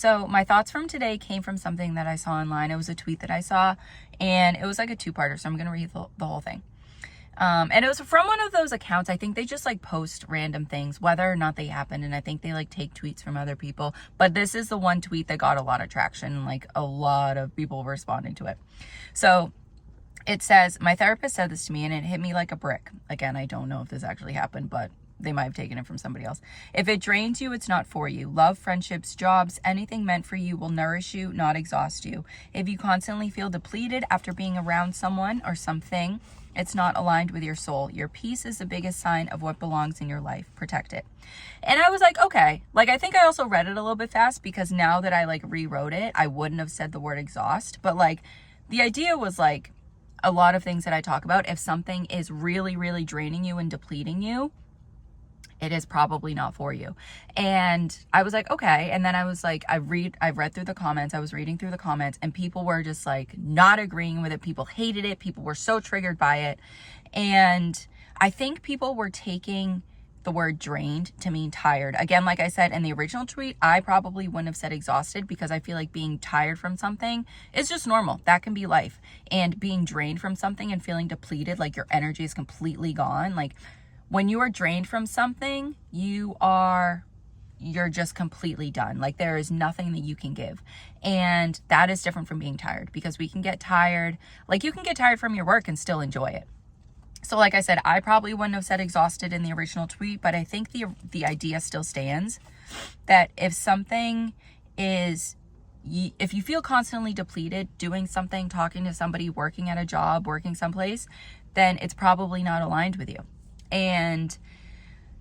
So my thoughts from today came from something that I saw online. It was a tweet that I saw, and it was like a two-parter, so I'm going to read the whole thing. And it was from one of those accounts. I think they just like post random things, whether or not they happen. And I think they like take tweets from other people. But this is the one tweet that got a lot of traction, like a lot of people responding to it. So it says, my therapist said this to me and it hit me like a brick. Again, I don't know if this actually happened, but they might have taken it from somebody else. If it drains you, it's not for you. Love, friendships, jobs, anything meant for you will nourish you, not exhaust you. If you constantly feel depleted after being around someone or something, it's not aligned with your soul. Your peace is the biggest sign of what belongs in your life. Protect it. And I was like, okay. Like, I think I also read it a little bit fast because now that I like rewrote it, I wouldn't have said the word exhaust. But like, the idea was like a lot of things that I talk about. If something is really, really draining you and depleting you, it is probably not for you. And I was like, okay. And then I was like, I read through the comments. I was reading through the comments and people were just like not agreeing with it. People hated it. People were so triggered by it. And I think people were taking the word drained to mean tired. Again, like I said in the original tweet, I probably wouldn't have said exhausted because I feel like being tired from something is just normal. That can be life. And being drained from something and feeling depleted, like your energy is completely gone, like when you are drained from something, you're just completely done. Like there is nothing that you can give. And that is different from being tired because we can get tired. Like you can get tired from your work and still enjoy it. So like I said, I probably wouldn't have said exhausted in the original tweet, but I think the idea still stands that if something is, if you feel constantly depleted, doing something, talking to somebody, working at a job, working someplace, then it's probably not aligned with you. And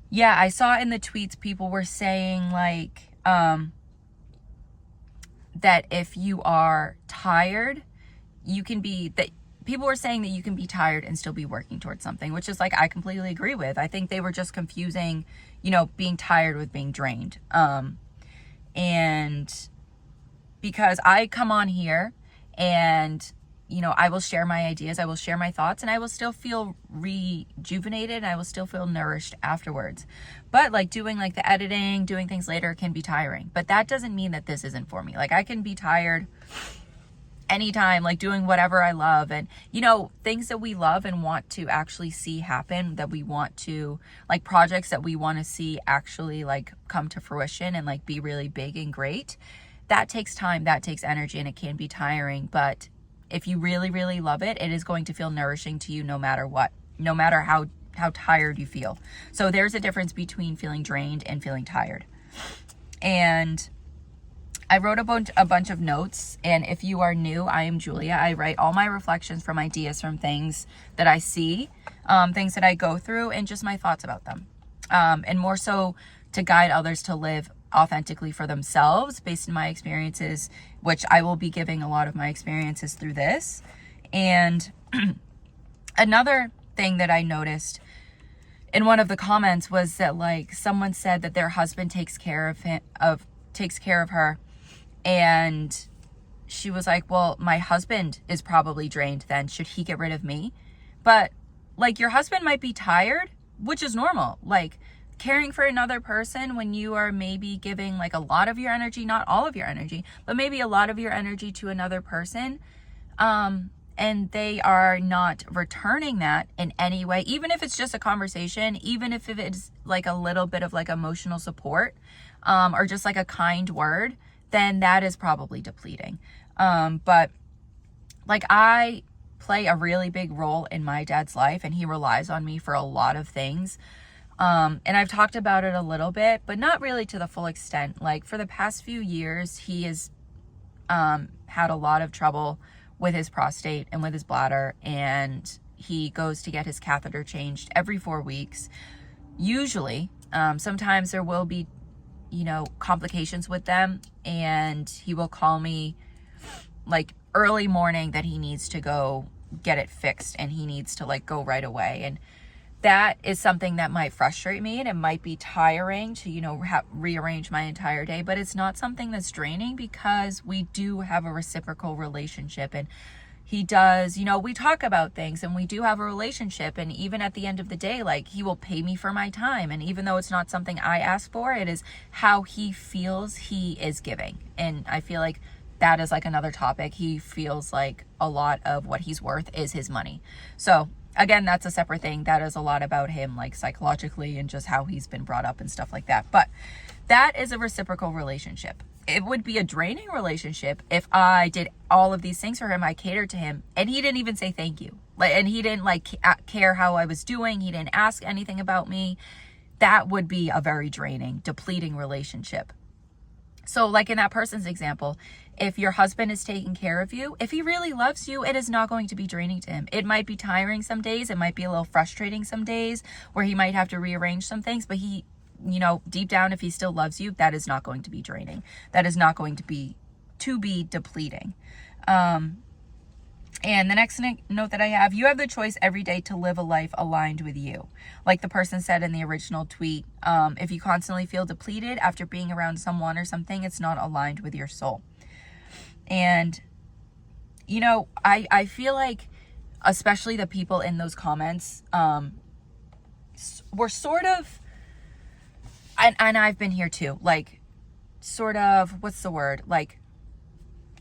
yeah, I saw in the tweets, people were saying like, that if you are tired, people were saying that you can be tired and still be working towards something, which is like, I completely agree with. I think they were just confusing, being tired with being drained. And because I come on here and I will share my ideas, I will share my thoughts, and I will still feel rejuvenated and I will still feel nourished afterwards. But like doing like the editing, doing things later can be tiring. But that doesn't mean that this isn't for me. Like I can be tired anytime, like doing whatever I love and, things that we love and want to actually see happen, that we want to, like projects that we want to see actually like come to fruition and like be really big and great. That takes time, that takes energy, and it can be tiring. But if you really, really love it, it is going to feel nourishing to you no matter what, no matter how tired you feel. So there's a difference between feeling drained and feeling tired. And I wrote a bunch of notes. And if you are new, I am Julia. I write all my reflections from ideas, from things that I see, things that I go through, and just my thoughts about them. And more so to guide others to live authentically for themselves based on my experiences, which I will be giving a lot of my experiences through this. And another thing that I noticed in one of the comments was that like someone said that their husband takes care of her, and she was like, well, my husband is probably drained then, should he get rid of me? But like your husband might be tired, which is normal. Like caring for another person when you are maybe giving like a lot of your energy, not all of your energy, but maybe a lot of your energy to another person, and they are not returning that in any way, even if it's just a conversation, even if it's like a little bit of like emotional support, or just like a kind word, then that is probably depleting. But like I play a really big role in my dad's life, and he relies on me for a lot of things. And I've talked about it a little bit, but not really to the full extent. Like for the past few years, he has had a lot of trouble with his prostate and with his bladder, and he goes to get his catheter changed every 4 weeks. Usually, sometimes there will be, complications with them, and he will call me like early morning that he needs to go get it fixed and he needs to like go right away. And that is something that might frustrate me, and it might be tiring to, rearrange my entire day, but it's not something that's draining because we do have a reciprocal relationship, and He does, you know, we talk about things and we do have a relationship. And even at the end of the day, like, he will pay me for my time. And even though it's not something I ask for, it is how he feels he is giving. And I feel like that is like another topic. He feels like a lot of what he's worth is his money. So again, that's a separate thing. That is a lot about him, like psychologically and just how he's been brought up and stuff like that. But that is a reciprocal relationship. It would be a draining relationship if I did all of these things for him. I catered to him and he didn't even say thank you. And he didn't care how I was doing. He didn't ask anything about me. That would be a very draining, depleting relationship. So like in that person's example, if your husband is taking care of you, if he really loves you, it is not going to be draining to him. It might be tiring some days. It might be a little frustrating some days where he might have to rearrange some things, but he, you know, deep down, if he still loves you, that is not going to be draining. That is not going to be depleting. And the next note that I have, you have the choice every day to live a life aligned with you. Like the person said in the original tweet, if you constantly feel depleted after being around someone or something, it's not aligned with your soul. And, you know, I feel like, especially the people in those comments, were sort of, and I've been here too, like, sort of, what's the word? Like,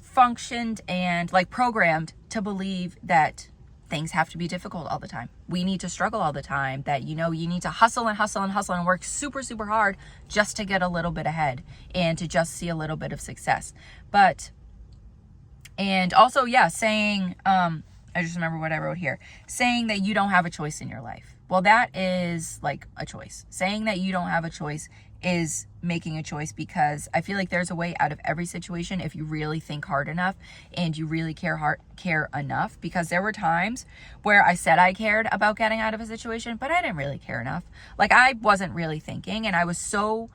functioned and like programmed to believe that things have to be difficult all the time. We need to struggle all the time, that, you know, you need to hustle and work super, super hard just to get a little bit ahead and to just see a little bit of success. And also, yeah, saying, I just remember what I wrote here, saying that you don't have a choice in your life. Well, that is like a choice. Saying that you don't have a choice is making a choice, because I feel like there's a way out of every situation if you really think hard enough and you really care enough. Because there were times where I said I cared about getting out of a situation, but I didn't really care enough. Like, I wasn't really thinking, and I was so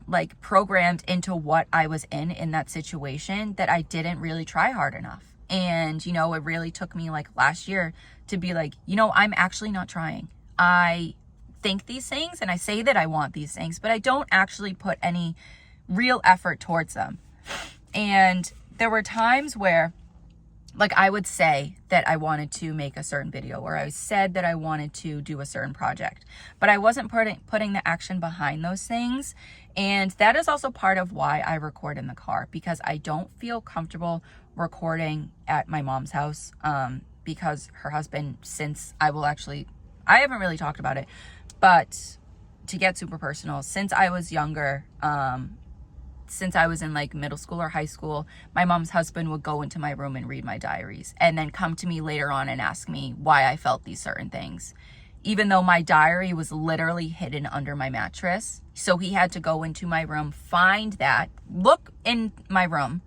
like programmed into what I was in that situation that I didn't really try hard enough. And, you know, it really took me like last year to be like, you know, I'm actually not trying. I think these things and I say that I want these things, but I don't actually put any real effort towards them. And there were times where, like, I would say that I wanted to make a certain video, or I said that I wanted to do a certain project, but I wasn't putting the action behind those things. And that is also part of why I record in the car, because I don't feel comfortable recording at my mom's house, because her husband, since I haven't really talked about it, but to get super personal, since I was younger, since I was in like middle school or high school, my mom's husband would go into my room and read my diaries and then come to me later on and ask me why I felt these certain things, even though my diary was literally hidden under my mattress. So he had to go into my room, look in my room,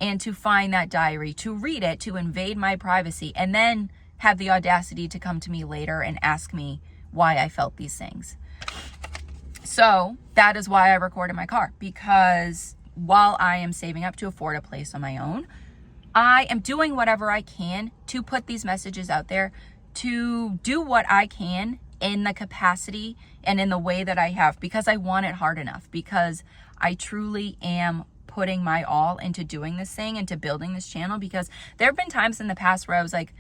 and to find that diary, to read it, to invade my privacy, and then have the audacity to come to me later and ask me why I felt these things. So that is why I record in my car, because while I am saving up to afford a place on my own, I am doing whatever I can to put these messages out there, to do what I can in the capacity and in the way that I have, because I want it hard enough, because I truly am putting my all into doing this thing, into building this channel. Because there have been times in the past where I was like,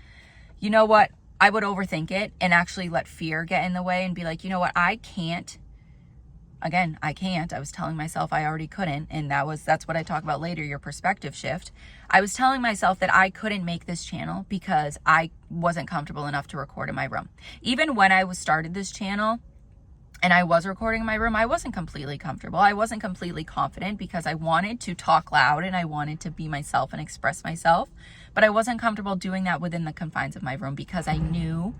you know what, I would overthink it and actually let fear get in the way and be like, you know what, I can't. I was telling myself I already couldn't. And that's what I talk about later, your perspective shift. I was telling myself that I couldn't make this channel because I wasn't comfortable enough to record in my room. Even when I started this channel and I was recording in my room, I wasn't completely comfortable. I wasn't completely confident, because I wanted to talk loud and I wanted to be myself and express myself. But I wasn't comfortable doing that within the confines of my room, because I knew,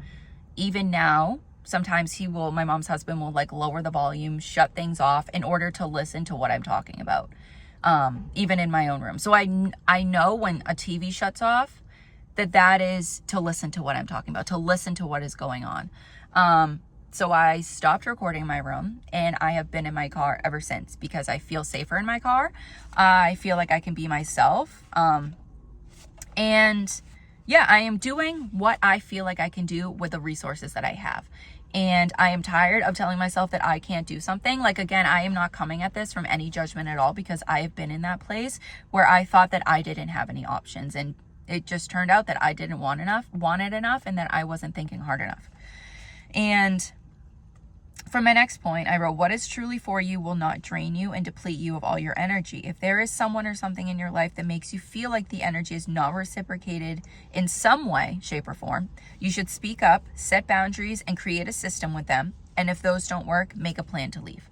even now, sometimes my mom's husband will like lower the volume, shut things off in order to listen to what I'm talking about, even in my own room. So I know when a TV shuts off, that is to listen to what I'm talking about, to listen to what is going on. So I stopped recording in my room, and I have been in my car ever since, because I feel safer in my car. I feel like I can be myself. And yeah, I am doing what I feel like I can do with the resources that I have. And I am tired of telling myself that I can't do something. Like, again, I am not coming at this from any judgment at all, because I have been in that place where I thought that I didn't have any options. And It just turned out that I didn't want it enough, and that I wasn't thinking hard enough. And for my next point, I wrote, what is truly for you will not drain you and deplete you of all your energy. If there is someone or something in your life that makes you feel like the energy is not reciprocated in some way, shape, or form, you should speak up, set boundaries, and create a system with them. And if those don't work, make a plan to leave.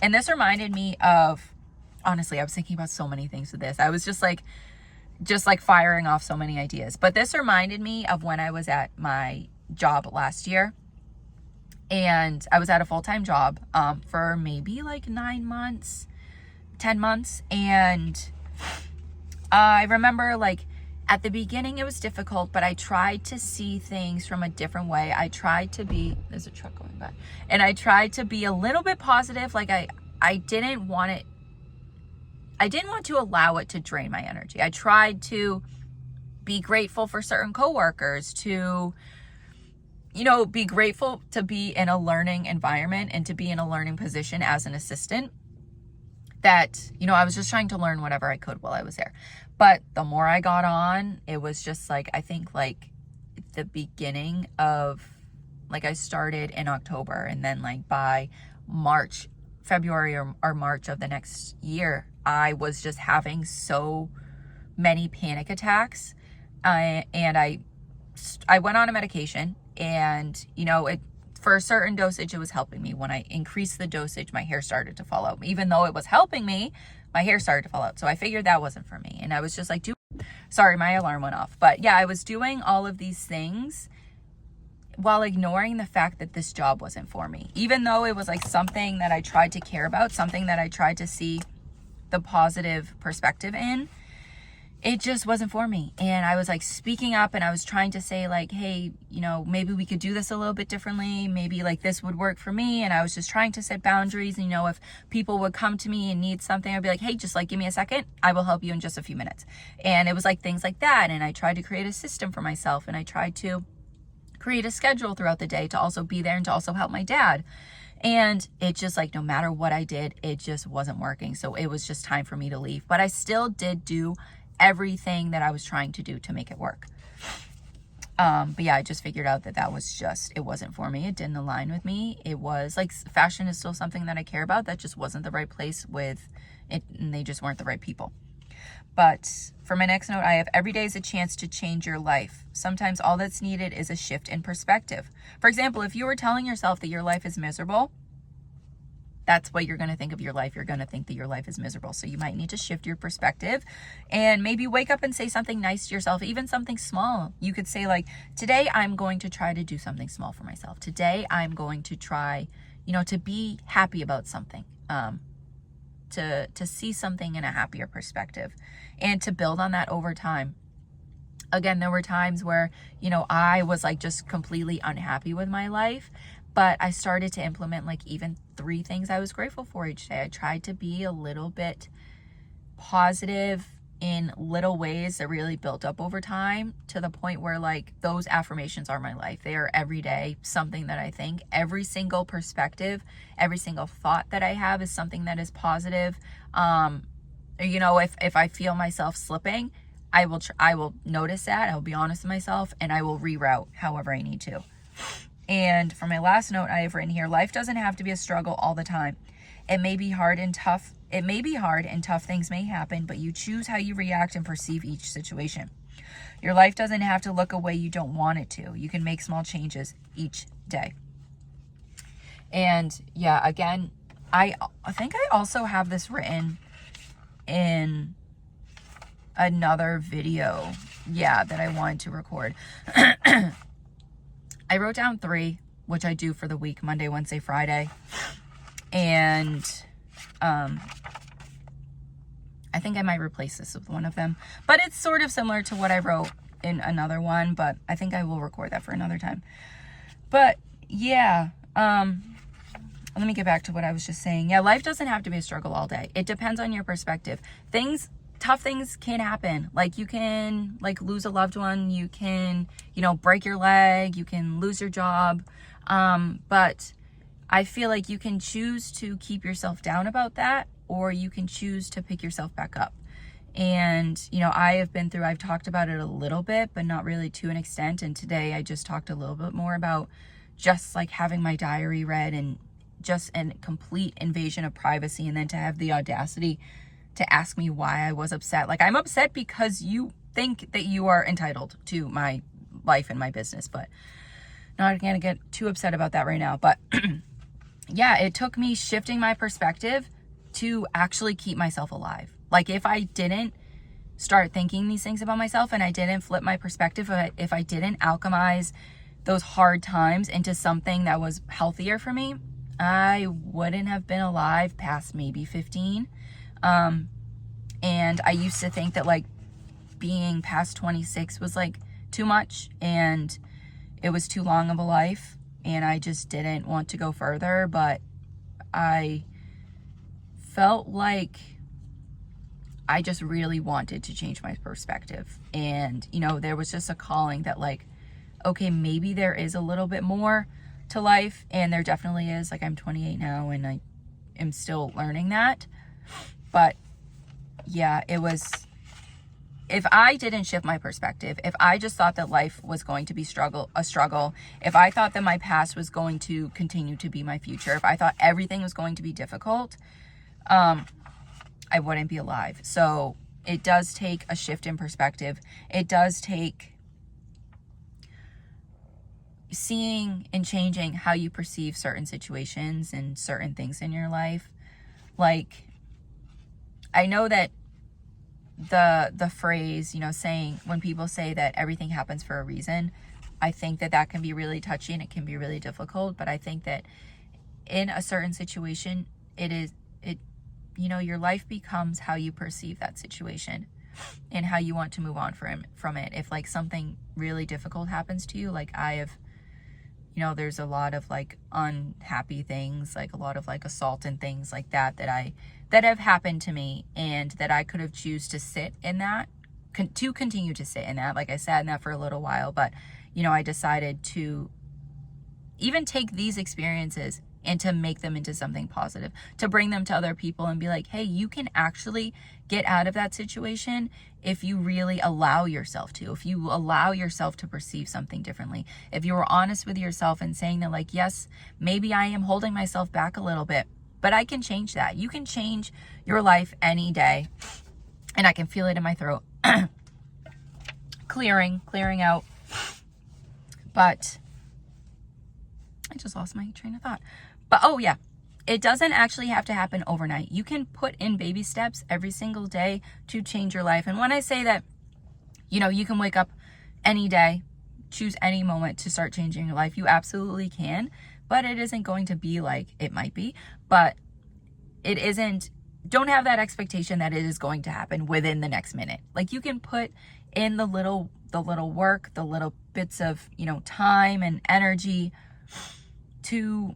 And this reminded me of, honestly, I was thinking about so many things with this. I was just like firing off so many ideas. But this reminded me of when I was at my job last year. And I was at a full-time job for maybe like 9 months, 10 months. And I remember like at the beginning it was difficult, but I tried to see things from a different way. I tried to be, there's a truck going by. And I tried to be a little bit positive. Like I didn't want to allow it to drain my energy. I tried to be grateful for certain coworkers, to be grateful to be in a learning environment and to be in a learning position as an assistant, that, I was just trying to learn whatever I could while I was there. But the more I got on, it was just like, I think like the beginning of, like I started in October, and then like by February or March of the next year, I was just having so many panic attacks. And I went on a medication. And, for a certain dosage, it was helping me. When I increased the dosage, my hair started to fall out. Even though it was helping me, my hair started to fall out. So I figured that wasn't for me. And I was just like, sorry, my alarm went off. But yeah, I was doing all of these things while ignoring the fact that this job wasn't for me. Even though it was like something that I tried to care about, something that I tried to see the positive perspective in, it just wasn't for me. And I was like speaking up, and I was trying to say like, hey, maybe we could do this a little bit differently. Maybe like this would work for me. And I was just trying to set boundaries. And, if people would come to me and need something, I'd be like, hey, just like, give me a second. I will help you in just a few minutes. And it was like things like that. And I tried to create a system for myself, and I tried to create a schedule throughout the day to also be there and to also help my dad. And it just like, no matter what I did, it just wasn't working. So it was just time for me to leave. But I still did do everything that I was trying to do to make it work. But yeah, I just figured out that it wasn't for me. It didn't align with me. It was like, fashion is still something that I care about. That just wasn't the right place with it, and they just weren't the right people. But for my next note, I have, every day is a chance to change your life. Sometimes all that's needed is a shift in perspective. For example, if you were telling yourself that your life is miserable, that's what you're going to think of your life. You're going to think that your life is miserable. So you might need to shift your perspective and maybe wake up and say something nice to yourself, even something small. You could say like, today I'm going to try to do something small for myself. Today I'm going to try, to be happy about something, to see something in a happier perspective, and to build on that over time. Again, there were times where, I was like just completely unhappy with my life, but I started to implement like even 3 things I was grateful for each day. I tried to be a little bit positive in little ways that really built up over time, to the point where like those affirmations are my life. They are every day something that I think. Every single perspective, every single thought that I have is something that is positive. If I feel myself slipping, I will notice that. I will be honest with myself, and I will reroute however I need to. And for my last note, I have written here, life doesn't have to be a struggle all the time. It may be hard and tough things may happen, but you choose how you react and perceive each situation. Your life doesn't have to look a way you don't want it to. You can make small changes each day. And yeah, again, I think I also have this written in another video, that I wanted to record. I wrote down 3, which I do for the week, Monday, Wednesday, Friday. And I think I might replace this with one of them. But it's sort of similar to what I wrote in another one, but I think I will record that for another time. But yeah, let me get back to what I was just saying. Yeah, life doesn't have to be a struggle all day. It depends on your perspective. Tough things can happen. Like you can like lose a loved one, you can, break your leg, you can lose your job. But I feel like you can choose to keep yourself down about that, or you can choose to pick yourself back up. And, I've talked about it a little bit, but not really to an extent. And today I just talked a little bit more about just like having my diary read and just a complete invasion of privacy. And then to have the audacity to ask me why I was upset. Like, I'm upset because you think that you are entitled to my life and my business, but not going to get too upset about that right now. But yeah, it took me shifting my perspective to actually keep myself alive. Like, if I didn't start thinking these things about myself and I didn't flip my perspective, if I didn't alchemize those hard times into something that was healthier for me, I wouldn't have been alive past maybe 15. And I used to think that like being past 26 was like too much and it was too long of a life, and I just didn't want to go further. But I felt like I just really wanted to change my perspective. And, there was just a calling that like, okay, maybe there is a little bit more to life. And there definitely is. Like, I'm 28 now and I am still learning that. But yeah, it was, if I didn't shift my perspective, if I just thought that life was going to be a struggle, if I thought that my past was going to continue to be my future, if I thought everything was going to be difficult, I wouldn't be alive. So it does take a shift in perspective. It does take seeing and changing how you perceive certain situations and certain things in your life. Like, I know that the phrase, saying, when people say that everything happens for a reason, I think that can be really touchy and it can be really difficult. But I think that in a certain situation, your life becomes how you perceive that situation and how you want to move on from it. If like something really difficult happens to you, like I have, there's a lot of like unhappy things, like a lot of like assault and things like that have happened to me, and that I could have choose to sit in that, to continue to sit in that. Like, I sat in that for a little while, but I decided to even take these experiences and to make them into something positive, to bring them to other people and be like, hey, you can actually get out of that situation if you really allow yourself to, if you allow yourself to perceive something differently. If you were honest with yourself and saying that like, yes, maybe I am holding myself back a little bit, but I can change that. You can change your life any day. And I can feel it in my throat. clearing out. But I just lost my train of thought. But oh yeah, it doesn't actually have to happen overnight. You can put in baby steps every single day to change your life. And when I say that, you can wake up any day, choose any moment to start changing your life, you absolutely can. But it isn't going to be like it might be. But it isn't, don't have that expectation that it is going to happen within the next minute. Like, you can put in the little work, the little bits of, time and energy to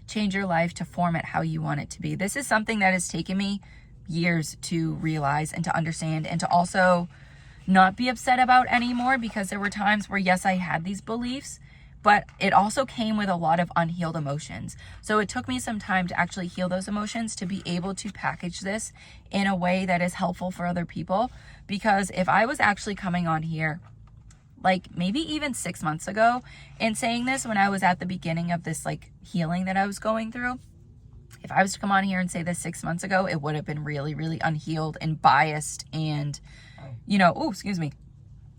change your life, to form it how you want it to be. This is something that has taken me years to realize and to understand, and to also not be upset about anymore, because there were times where, yes, I had these beliefs, but it also came with a lot of unhealed emotions. So it took me some time to actually heal those emotions, to be able to package this in a way that is helpful for other people. Because if I was actually coming on here, like maybe even 6 months ago, and saying this when I was at the beginning of this like healing that I was going through, if I was to come on here and say this 6 months ago, it would have been really, really unhealed and biased and,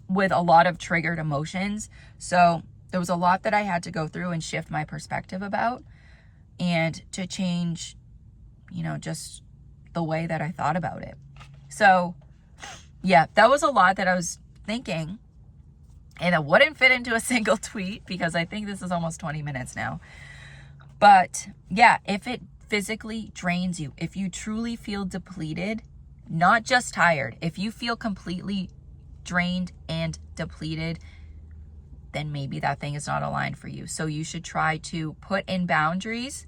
with a lot of triggered emotions. So there was a lot that I had to go through and shift my perspective about, and to change, just the way that I thought about it. So yeah, that was a lot that I was thinking, and it wouldn't fit into a single tweet because I think this is almost 20 minutes now. But yeah, if it physically drains you, if you truly feel depleted, not just tired, if you feel completely drained and depleted, then maybe that thing is not aligned for you. So you should try to put in boundaries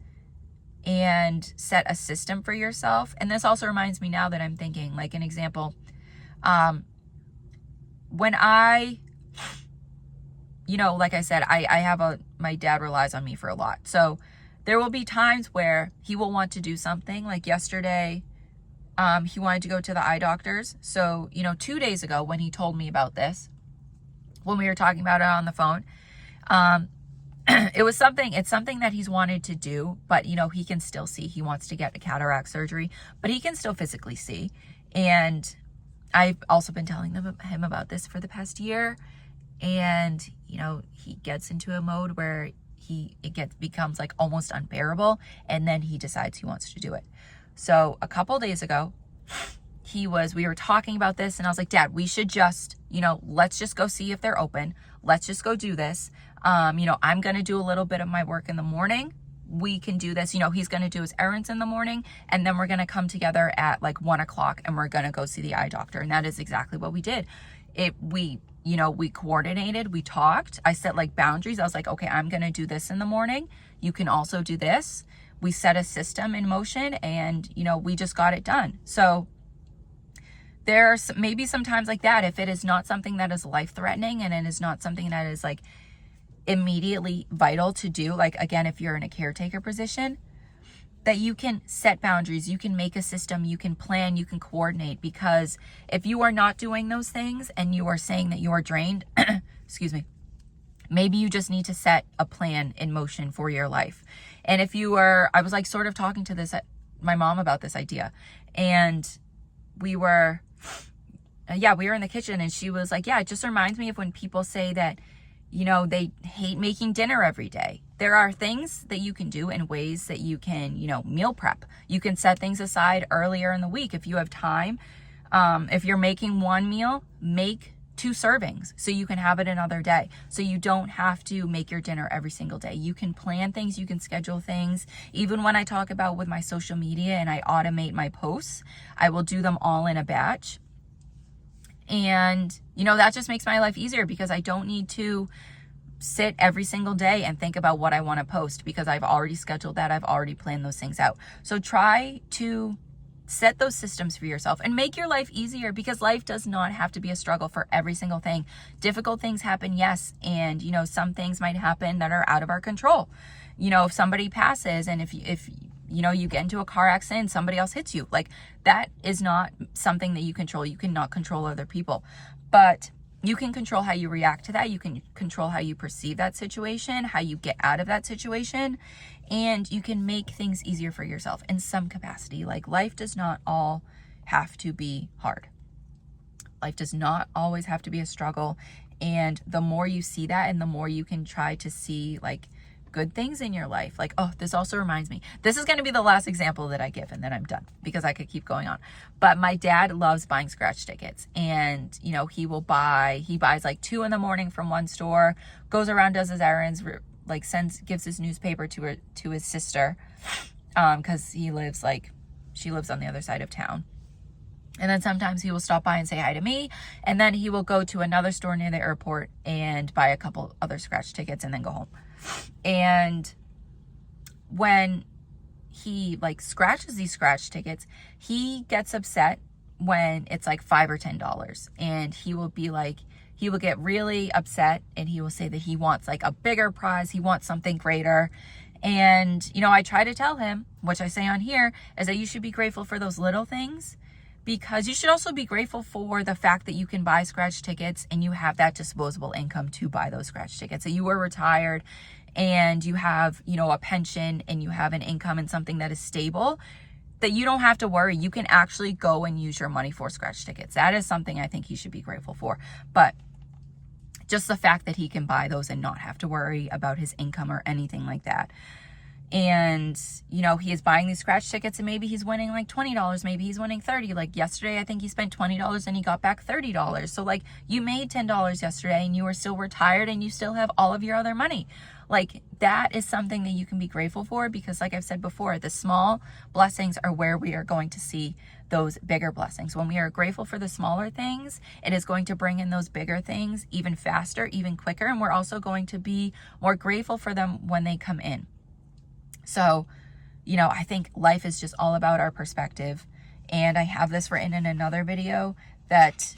and set a system for yourself. And this also reminds me, now that I'm thinking, like an example, when I, like I said, I have my dad relies on me for a lot. So there will be times where he will want to do something. Like yesterday, he wanted to go to the eye doctors. So, 2 days ago when he told me about this, when we were talking about it on the phone, it's something that he's wanted to do, but he can still see. He wants to get a cataract surgery, but he can still physically see. And I've also been telling him about this for the past year. And, he gets into a mode where becomes like almost unbearable. And then he decides he wants to do it. So a couple days ago, we were talking about this, and I was like, Dad, we should just, let's just go see if they're open. Let's just go do this. I'm going to do a little bit of my work in the morning. We can do this. He's going to do his errands in the morning, and then we're going to come together at like 1:00 and we're going to go see the eye doctor. And that is exactly what we did. We coordinated, we talked. I set like boundaries. I was like, okay, I'm going to do this in the morning. You can also do this. We set a system in motion, and, we just got it done. So there's maybe some times like that, if it is not something that is life-threatening and it is not something that is like immediately vital to do, like again, if you're in a caretaker position, that you can set boundaries, you can make a system, you can plan, you can coordinate. Because if you are not doing those things and you are saying that you are drained, excuse me, maybe you just need to set a plan in motion for your life. And if you are, I was like sort of talking to my mom about this idea, and we were in the kitchen, and she was like, yeah, it just reminds me of when people say that, they hate making dinner every day. There are things that you can do and ways that you can, meal prep. You can set things aside earlier in the week if you have time. If you're making one meal, make 2 servings so you can have it another day. So you don't have to make your dinner every single day. You can plan things, you can schedule things. Even when I talk about with my social media and I automate my posts, I will do them all in a batch. And, that just makes my life easier, because I don't need to sit every single day and think about what I want to post, because I've already scheduled that. I've already planned those things out. So try to set those systems for yourself and make your life easier, because life does not have to be a struggle for every single thing. Difficult things happen, yes. And, some things might happen that are out of our control. If somebody passes, and if you get into a car accident, somebody else hits you, like that is not something that you control. You cannot control other people, but you can control how you react to that. You can control how you perceive that situation, how you get out of that situation, and you can make things easier for yourself in some capacity. Like life does not all have to be hard. Life does not always have to be a struggle. And the more you see that, and the more you can try to see like good things in your life. Like, oh, this also reminds me, this is going to be the last example that I give, and then I'm done, because I could keep going on. But my dad loves buying scratch tickets, and he buys like 2 in the morning from one store, goes around, does his errands, like gives his newspaper to his sister, because she lives on the other side of town. And then sometimes he will stop by and say hi to me, and then he will go to another store near the airport and buy a couple other scratch tickets and then go home. And when he like scratches these scratch tickets, he gets upset when it's like $5 or $10, and he will get really upset, and he will say that he wants like a bigger prize. He wants something greater. And, I try to tell him, which I say on here, is that you should be grateful for those little things, because you should also be grateful for the fact that you can buy scratch tickets and you have that disposable income to buy those scratch tickets, that you are retired and you have, a pension, and you have an income and something that is stable, that you don't have to worry. You can actually go and use your money for scratch tickets. That is something I think he should be grateful for. But just the fact that he can buy those and not have to worry about his income or anything like that. And, he is buying these scratch tickets, and maybe he's winning like $20, maybe he's winning $30. Like yesterday, I think he spent $20 and he got back $30. So like you made $10 yesterday, and you are still retired, and you still have all of your other money. Like that is something that you can be grateful for, because like I've said before, the small blessings are where we are going to see those bigger blessings. When we are grateful for the smaller things, it is going to bring in those bigger things even faster, even quicker. And we're also going to be more grateful for them when they come in. So, I think life is just all about our perspective. And I have this written in another video that,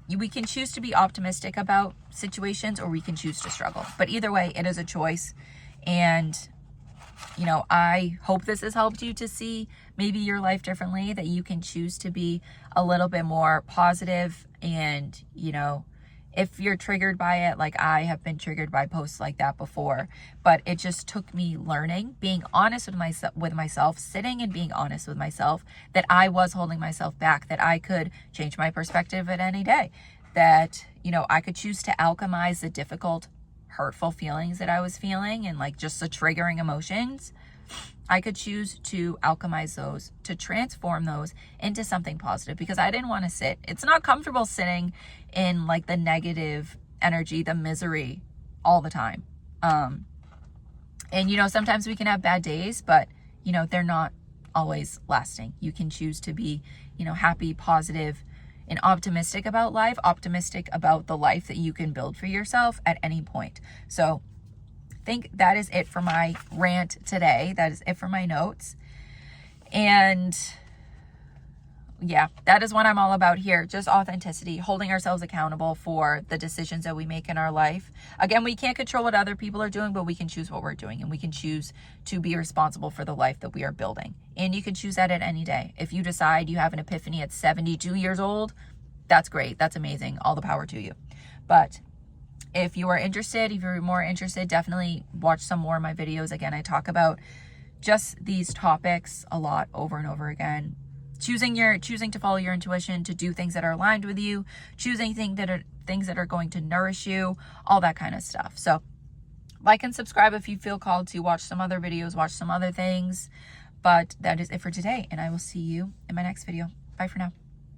we can choose to be optimistic about situations, or we can choose to struggle. But either way, it is a choice. And, I hope this has helped you to see maybe your life differently, that you can choose to be a little bit more positive. And, you know, if you're triggered by it, like I have been triggered by posts like that before, but it just took me learning, being honest with myself, sitting and being honest with myself, that I was holding myself back, that I could change my perspective at any day, that, you know, I could choose to alchemize the difficult, hurtful feelings that I was feeling and like just the triggering emotions. I could choose to alchemize those, to transform those into something positive, because I didn't want to sit. It's not comfortable sitting in like the negative energy, the misery all the time. And, you know, sometimes we can have bad days, but, you know, they're not always lasting. You can choose to be, you know, happy, positive, and optimistic about life, optimistic about the life that you can build for yourself at any point. So I think that is it for my rant today. That is it for my notes. And yeah, that is what I'm all about here. Just authenticity, holding ourselves accountable for the decisions that we make in our life. Again, we can't control what other people are doing, but we can choose what we're doing, and we can choose to be responsible for the life that we are building. And you can choose that at any day. If you decide you have an epiphany at 72 years old, that's great. That's amazing. All the power to you. But if you are interested, if you're more interested, definitely watch some more of my videos. Again, I talk about just these topics a lot over and over again. Choosing to follow your intuition, to do things that are aligned with you, choosing things that are going to nourish you, all that kind of stuff. So like and subscribe if you feel called to watch some other videos, watch some other things. But that is it for today, and I will see you in my next video. Bye for now.